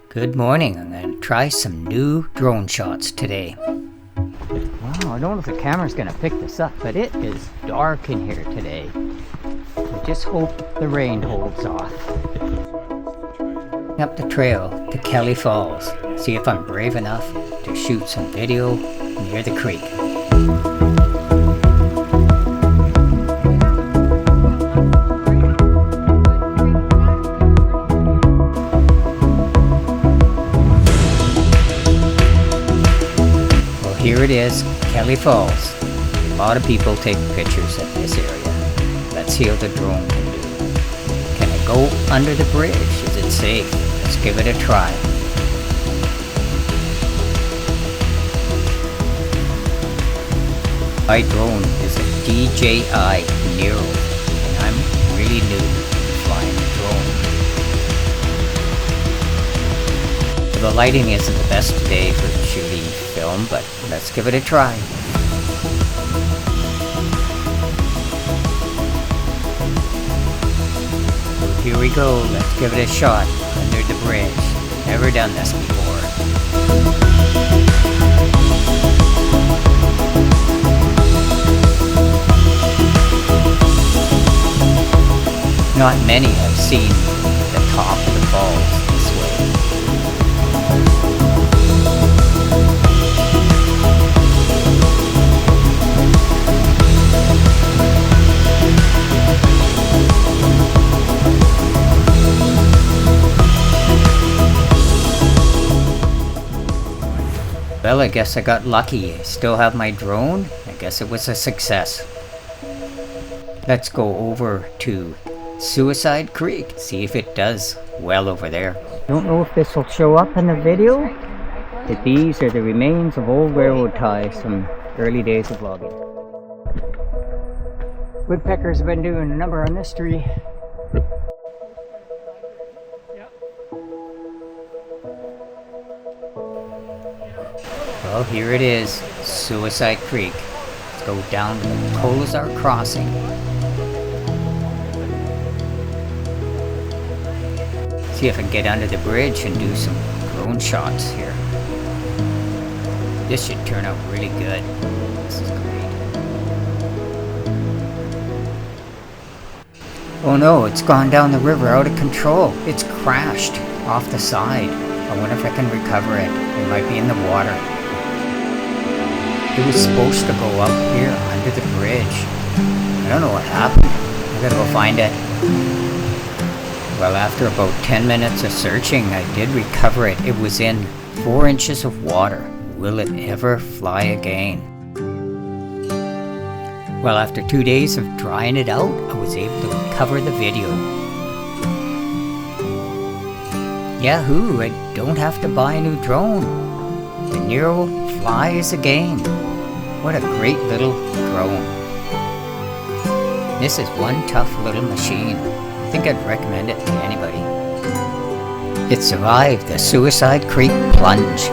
Good morning. I'm going to try some new drone shots today. Wow, I don't know if the camera's going to pick this up, but it is dark in here today. I just hope the rain holds off. Up the trail to Kelly Falls. See if I'm brave enough to shoot some video near the creek. Here it is, Kelly Falls. A lot of people take pictures at this area. Let's see how the drone can do. Can I go under the bridge? Is it safe? Let's give it a try. My drone is a DJI Nero, and I'm really new to flying a drone. The lighting isn't the best today for shooting film, but let's give it a try. Here we go, let's give it a shot under the bridge. Never done this before. Not many have seen the top of the falls this way. Well, I guess I got lucky. I still have my drone. I guess it was a success. Let's go over to Suicide Creek, see if it does well over there. Don't know if this will show up in the video, but these are the remains of old railroad ties from early days of logging. Woodpeckers have been doing a number on this tree. Well, here it is, Suicide Creek. Let's go down to the Colazar Crossing. See if I can get under the bridge and do some drone shots here. This should turn out really good. This is great. Oh no, it's gone down the river out of control. It's crashed off the side. I wonder if I can recover it. It might be in the water. It was supposed to go up here under the bridge. I don't know what happened. I gotta go find it. Well, after about 10 minutes of searching, I did recover it. It was in 4 inches of water. Will it ever fly again? Well, after 2 days of trying it out, I was able to recover the video. Yahoo! I don't have to buy a new drone. The Nero flies again. What a great little drone. This is one tough little machine. I think I'd recommend it to anybody. It survived the Suicide Creek plunge.